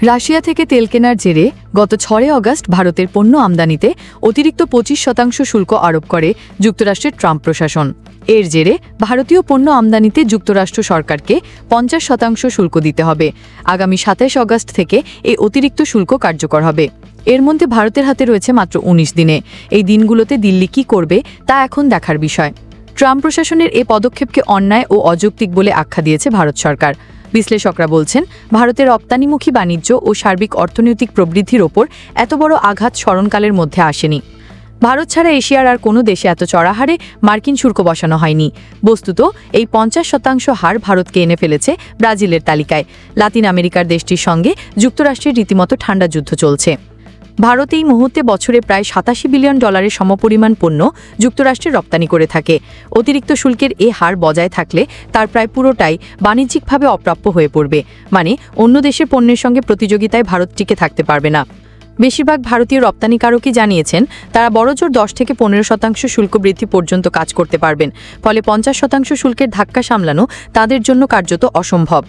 Russia থেকে তেল কেনার জেরে গত 6 অগস্ট ভারতের পণ্য আমদানিতে অতিরিক্ত 25% শুল্ক আরোপ করে যুক্তরাষ্ট্রের ট্রাম্প প্রশাসন। এর জেরে ভারতীয় পণ্য আমদানিতে যুক্তরাষ্ট্র সরকারকে 50% শুল্ক দিতে হবে। আগামী 27 অগস্ট থেকে এই অতিরিক্ত শুল্ক কার্যকর হবে। এর মধ্যে ভারতের হাতে রয়েছে মাত্র 19 দিনে। এই দিনগুলোতে দিল্লি কী করবে তা এখন দেখার বিষয়। ট্রাম্প প্রশাসনের এ পদক্ষেপকে অন্যায় ও অযৌক্তিক বলে আখ্যা দিয়েছে ভারত সরকার। বিশ্লেষকরা বলছেন, ভারতের রপ্তানিমুখী বাণিজ্য ও সার্বিক অর্থনৈতিক প্রবৃদ্ধির ওপর এত বড় আঘাত স্মরণকালের মধ্যে আসেনি। ভারত ছাড়া এশিয়ার আর কোনো দেশে এত চড়া হারে মার্কিন শুল্ক বসানো হয়নি। বস্তুত এই 50% হার ভারতকে এনে ফেলেছে ব্রাজিলের তালিকায়। লাতিন আমেরিকার দেশটির সঙ্গে যুক্তরাষ্ট্রের রীতিমতো ঠান্ডা যুদ্ধ চলছে। ভারত এই মুহূর্তে বছরে প্রায় $87 বিলিয়ন সমপরিমাণ পণ্য যুক্তরাষ্ট্রে রপ্তানি করে থাকে। অতিরিক্ত শুল্কের এ হার বজায় থাকলে তার প্রায় পুরোটাই বাণিজ্যিকভাবে অপ্রাপ্য হয়ে পড়বে, মানে অন্য দেশের পণ্যের সঙ্গে প্রতিযোগিতায় ভারত টিকে থাকতে পারবে না। বেশিরভাগ ভারতীয় রপ্তানিকারকই জানিয়েছেন তারা বড়জোর 10 থেকে 15% শুল্ক বৃদ্ধি পর্যন্ত কাজ করতে পারবেন। ফলে 50% শুল্কের ধাক্কা সামলানো তাদের জন্য কার্যত অসম্ভব।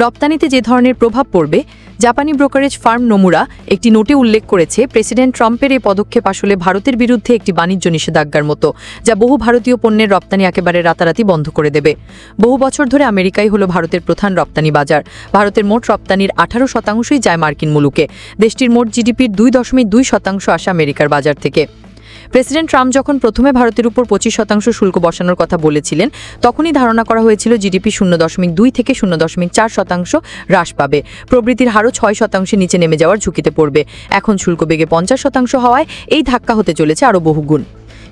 রপ্তানিতে যে ধরনের প্রভাব পড়বে, জাপানি ব্রোকারেজ ফার্ম নোমুরা একটি নোটে উল্লেখ করেছে, প্রেসিডেন্ট ট্রাম্পের এই পদক্ষেপ আসলে ভারতের বিরুদ্ধে একটি বাণিজ্য নিষেধাজ্ঞার মতো, যা বহু ভারতীয় পণ্যের রপ্তানি একেবারে রাতারাতি বন্ধ করে দেবে। বহু বছর ধরে আমেরিকাই হলো ভারতের প্রধান রপ্তানি বাজার। ভারতের মোট রপ্তানির 18%ই যায় মার্কিন মুলুকে। দেশটির মোট জিডিপির 2.2% আসে আমেরিকার বাজার থেকে। প্রেসিডেন্ট ট্রাম্প যখন প্রথমে ভারতের উপর 25% শুল্ক বসানোর কথা বলেছিলেন, তখনই ধারণা করা হয়েছিল জিডিপি 0.2 থেকে 0.4% হ্রাস পাবে। প্রবৃদ্ধির হারও 6% নিচে নেমে যাওয়ার ঝুঁকিতে পড়বে। এখন শুল্ক বেগে 50% হওয়ায় এই ধাক্কা হতে চলেছে আরও বহুগুণ।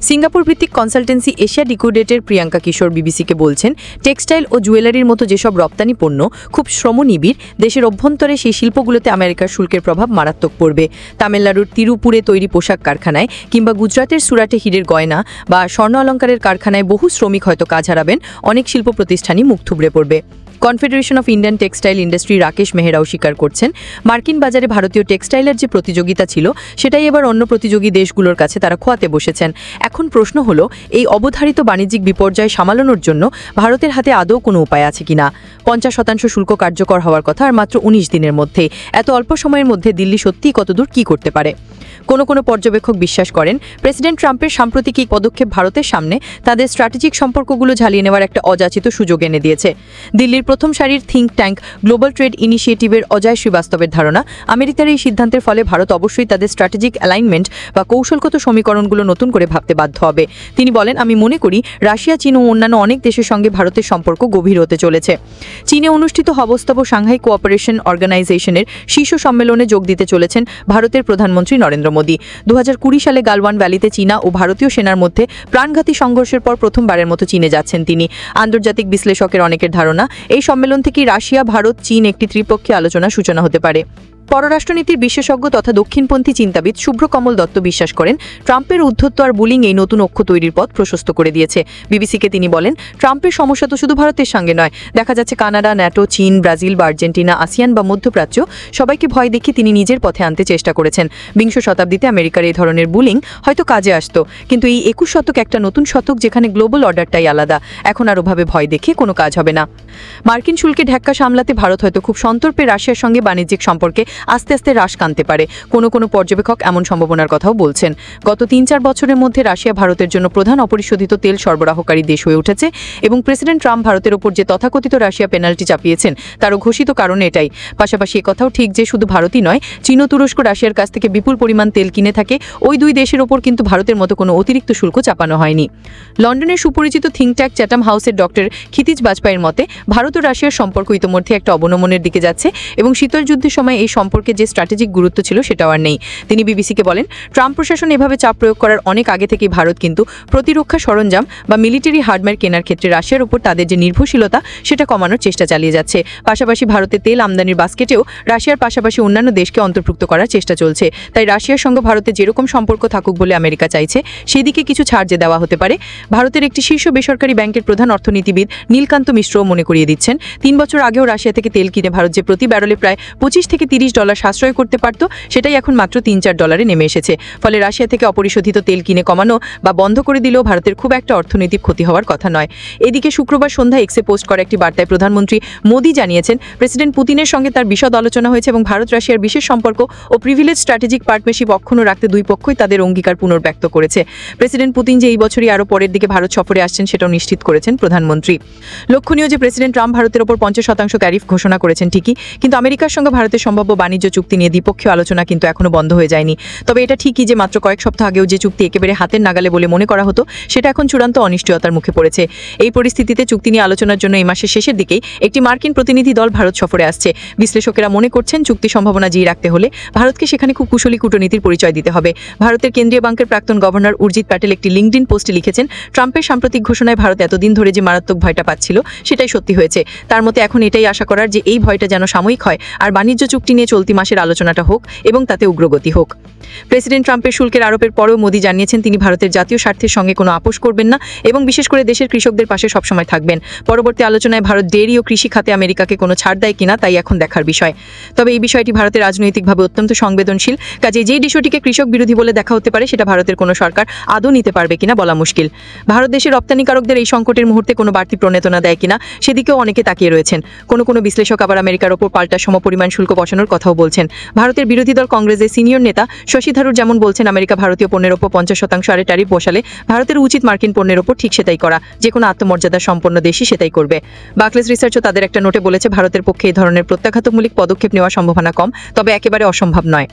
সিঙ্গাপুর ভিত্তিক কনসালটেন্সি এশিয়া ডিকোডেটের প্রিয়াঙ্কা কিশোর বিবিসিকে বলছেন, টেক্সটাইল ও জুয়েলারির মতো যেসব রপ্তানি পণ্য খুব শ্রমনিবিড়, দেশের অভ্যন্তরে সেই শিল্পগুলোতে আমেরিকার শুল্কের প্রভাব মারাত্মক পড়বে। তামিলনাড়ুর তিরুপুরে তৈরি পোশাক কারখানায় কিংবা গুজরাটের সুরাটে হীরের গয়না বা স্বর্ণ অলঙ্কারের কারখানায় বহু শ্রমিক হয়তো কাজ হারাবেন। অনেক শিল্প প্রতিষ্ঠানই মুখ থুবড়ে পড়বে। Confederation of Indian textile industry Rakesh মেহরাও স্বীকার করছেন, মার্কিন বাজারে ভারতীয় টেক্সটাইলের যে প্রতিযোগিতা ছিল, সেটাই এবার অন্য প্রতিযোগী দেশগুলোর কাছে তারা খোয়াতে বসেছেন। এখন প্রশ্ন হলো, এই অবধারিত বাণিজ্যিক বিপর্যয় সামলানোর জন্য ভারতের হাতে আদৌ কোনো উপায় আছে কিনা। 50% শুল্ক কার্যকর হওয়ার কথা আর মাত্র 19 দিনের মধ্যে। এত অল্প সময়ের মধ্যে দিল্লি সত্যিই কতদূর কী করতে পারে? কোনো পর্যবেক্ষক বিশ্বাস করেন, প্রেসিডেন্ট ট্রাম্পের সাম্প্রতিক এই পদক্ষেপ ভারতের সামনে তাদের স্ট্র্যাটেজিক সম্পর্কগুলো ঝালিয়ে নেওয়ার একটা অযাচিত সুযোগ এনে দিয়েছে। দিল্লির প্রথম সারির থিঙ্ক ট্যাঙ্ক গ্লোবাল ট্রেড ইনিশিয়েটিভের অজয় শ্রীবাস্তবের ধারণা, আমেরিকার এই সিদ্ধান্তের ফলে ভারত অবশ্যই তাদের স্ট্র্যাটেজিক অ্যালাইনমেন্ট বা কৌশলগত সমীকরণগুলো নতুন করে ভাবতে বাধ্য হবে। তিনি বলেন, আমি মনে করি রাশিয়া, চীন ও অন্যান্য অনেক দেশের সঙ্গে ভারতের সম্পর্ক গভীর হতে চলেছে। চীনে অনুষ্ঠিত হবস্তব সাংহাই কোঅপারেশন অর্গানাইজেশনের শীর্ষ সম্মেলনে যোগ দিতে চলেছেন ভারতের প্রধানমন্ত্রী নরেন্দ্র মোদী। 2020 সালে গালওয়ান ভ্যালিতে চীনা ও ভারতীয় সেনার মধ্যে প্রাণঘাতী সংঘর্ষের পর প্রথমবারের মতো চীনে যাচ্ছেন তিনি। আন্তর্জাতিক বিশ্লেষকের অনেকের ধারণা, এই সম্মেলন থেকে রাশিয়া, ভারত, চীন একটি ত্রিপক্ষীয় আলোচনার সূচনা হতে পারে। পররাষ্ট্রনীতির বিশেষজ্ঞ তথা দক্ষিণপন্থী চিন্তাবিদ শুভ্রকমল দত্ত বিশ্বাস করেন, ট্রাম্পের উদ্ধত্ত আর বুলিং এই নতুন অক্ষ তৈরির পথ প্রশস্ত করে দিয়েছে। বিবিসিকে তিনি বলেন, ট্রাম্পের সমস্যা তো শুধু ভারতের সঙ্গে নয়, দেখা যাচ্ছে কানাডা, ন্যাটো, চীন, ব্রাজিল বা আর্জেন্টিনা, আসিয়ান বা মধ্যপ্রাচ্য সবাইকে ভয় দেখিয়ে তিনি নিজের পথে আনতে চেষ্টা করেছেন। 20 শতাব্দীতে আমেরিকার এই ধরনের বুলিং হয়তো কাজে আসত, কিন্তু এই 21 শতক একটা নতুন শতক, যেখানে গ্লোবাল অর্ডারটাই আলাদা। এখন আর ওভাবে ভয় দেখিয়ে কোনো কাজ হবে না। মার্কিন শুল্কের ঢাক্কা সামলাতে ভারত হয়তো খুব সন্তর্পে রাশিয়ার সঙ্গে বাণিজ্যিক সম্পর্কে আস্তে আস্তে হ্রাস টানতে পারে। কোনো পর্যবেক্ষক এমন সম্ভাবনার কথাও বলছেন। গত 3-4 বছরের মধ্যে রাশিয়া ভারতের জন্য প্রধান অপরিশোধিত তেল সরবরাহকারী দেশ হয়ে উঠেছে এবং প্রেসিডেন্ট ট্রাম্প ভারতের ওপর যে তথাকথিত রাশিয়া পেনাল্টি চাপিয়েছেন, তারও ঘোষিত কারণ এটাই। পাশাপাশি একথাও ঠিক যে শুধু ভারতই নয়, চীন ও তুরস্ক রাশিয়ার কাছ থেকে বিপুল পরিমাণ তেল কিনে থাকে। ওই দুই দেশের ওপর কিন্তু ভারতের মতো কোনো অতিরিক্ত শুল্ক চাপানো হয়নি। লন্ডনের সুপরিচিত থিঙ্ক ট্যাঙ্ক চ্যাটাম হাউসের ডক্টর ক্ষিতিজ বাজপাইয়ের মতে, ভারত ও রাশিয়ার সম্পর্ক ইতিমধ্যে একটা অবনমনের দিকে যাচ্ছে এবং শীতল যুদ্ধের সময় এই সম্পর্কে যে স্ট্র্যাটেজিক গুরুত্ব ছিল সেটাও আর নেই। তিনি বিবিসিকে বলেন, ট্রাম্প প্রশাসন এভাবে চাপ প্রয়োগ করার অনেক আগে থেকেই ভারত কিন্তু প্রতিরক্ষা সরঞ্জাম বা মিলিটারি হার্ডওয়্যার কেনার ক্ষেত্রে রাশিয়ার উপর তাদের যে নির্ভরশীলতা, সেটা কমানোর চেষ্টা চালিয়ে যাচ্ছে। পাশাপাশি ভারতের তেল আমদানির বাস্কেটেও রাশিয়ার পাশাপাশি অন্যান্য দেশকে অন্তর্ভুক্ত করার চেষ্টা চলছে। তাই রাশিয়ার সঙ্গে ভারতের যেরকম সম্পর্ক থাকুক বলে আমেরিকা চাইছে, সেদিকে কিছু ছাড় যে দেওয়া হতে পারে। ভারতের একটি শীর্ষ বেসরকারি ব্যাংকের প্রধান অর্থনীতিবিদ নীলকান্ত মিশ্রও মনে করিয়ে দিচ্ছেন, 3 বছর আগেও রাশিয়া থেকে তেল কিনে ভারত যে প্রতি ব্যারেলে প্রায় $25 থেকে $30 $30 সাশ্রয় করতে পারত, সেটাই এখন মাত্র $3-4 নেমে এসেছে। ফলে রাশিয়া থেকে অপরিশোধিত তেল কিনে কমানো বা বন্ধ করে দিলেও ভারতের খুব একটা অর্থনৈতিক ক্ষতি হওয়ার কথা নয়। এদিকে শুক্রবার সন্ধ্যায় এক্সে পোস্ট করা একটি বার্তায় প্রধানমন্ত্রী মোদি জানিয়েছেন, প্রেসিডেন্ট পুতিনের সঙ্গে তার বিশদ আলোচনা হয়েছে এবং ভারত রাশিয়ার বিশেষ সম্পর্ক ও প্রিভিলেজ স্ট্র্যাটেজিক পার্টনারশিপ অক্ষুণ্ণ রাখতে দুই পক্ষই তাদের অঙ্গীকার পুনর্ব্যক্ত করেছে। প্রেসিডেন্ট পুতিন যে এই বছরই আরও পরের দিকে ভারত সফরে আসছেন সেটাও নিশ্চিত করেছেন প্রধানমন্ত্রী। লক্ষণীয় যে প্রেসিডেন্ট ট্রাম্প ভারতের ওপর 50% ট্যারিফ ঘোষণা করেছেন ঠিকই, কিন্তু আমেরিকার সঙ্গে ভারতের সম্ভাব্য বাণিজ্য চুক্তি নিয়ে দ্বিপক্ষীয় আলোচনা কিন্তু এখনো বন্ধ হয়ে যায়নি। তবে এটা ঠিকই যে মাত্র কয়েক সপ্তাহ আগেও যে চুক্তি একেবারে হাতের নাগালে বলে মনে করা হতো, সেটা এখন চূড়ান্ত অনিশ্চয়তার মুখে পড়েছে। এই পরিস্থিতিতে চুক্তি নিয়ে আলোচনার জন্য এই মাসের শেষের দিকেই একটি মার্কিন প্রতিনিধি দল ভারত সফরে আসছে। বিশ্লেষকেরা মনে করছেন চুক্তি সম্ভাবনা জিয়ে রাখতে হলে ভারতকে সেখানে খুব কুশলী কূটনীতির পরিচয় দিতে হবে। ভারতের কেন্দ্রীয় ব্যাংকের প্রাক্তন গভর্নর উর্জিত প্যাটেল একটি লিঙ্কডইন পোস্টে লিখেছেন, ট্রাম্পের সাম্প্রতিক ঘোষণায় ভারত এতদিন ধরে যে মারাত্মক ভয়টা পাচ্ছিল সেটাই সত্যি হয়েছে। তার মতে এখন এটাই আশা করার যে এই ভয়টা যেন সাময়িক হয় আর বাণিজ্য চুক্তি নিয়ে চলতি মাসের আলোচনাটা হোক এবং তাতে উগ্রগতি হোক। প্রেসিডেন্ট ট্রাম্পের শুল্কের আরোপের পরেও মোদি জানিয়েছেন তিনি ভারতের জাতীয় স্বার্থের সঙ্গে কোনো আপোষ করবেন না এবং বিশেষ করে দেশের কৃষকদের পাশে সবসময় থাকবেন। পরবর্তী আলোচনায় ভারত ডেয়ারি ও কৃষি খাতে আমেরিকাকে কোনো ছাড় দেয় কিনা তাই এখন দেখার বিষয়। তবে এই বিষয়টি ভারতের রাজনৈতিকভাবে অত্যন্ত সংবেদনশীল, কাজে যেই বিষয়টিকে কৃষক বিরোধী বলে দেখা হতে পারে সেটা ভারতের কোনো সরকার আদৌ নিতে পারবে কিনা বলা মুশকিল। ভারত দেশের রপ্তানিকারকদের এই সংকটের মুহূর্তে কোনো বাড়তি প্রণোদনা দেয় কিনা সেদিকেও অনেকে তাকিয়ে রয়েছেন। কোনো বিশ্লেষক আবার আমেরিকার ওপর পাল্টা সমপরিমাণ শুল্ক বসানোর কথাও বলছেন। ভারতের বিরোধী দল কংগ্রেসের সিনিয়র নেতা শশী থারুর যেমন বলছেন, আমেরিকা ভারতীয় পণ্যের ওপর 50% আরে ট্যারিফ বসালে ভারতের উচিত মার্কিন পণ্যের ওপর ঠিক সেটাই করা, যে কোনো আত্মমর্যাদা সম্পন্ন দেশই সেটাই করবে। বার্কলেস রিসার্চও তাদের একটা নোটে বলেছে ভারতের পক্ষে এই ধরনের প্রত্যাঘাতমূলক পদক্ষেপ নেওয়ার সম্ভাবনা কম, তবে একেবারে অসম্ভব নয়।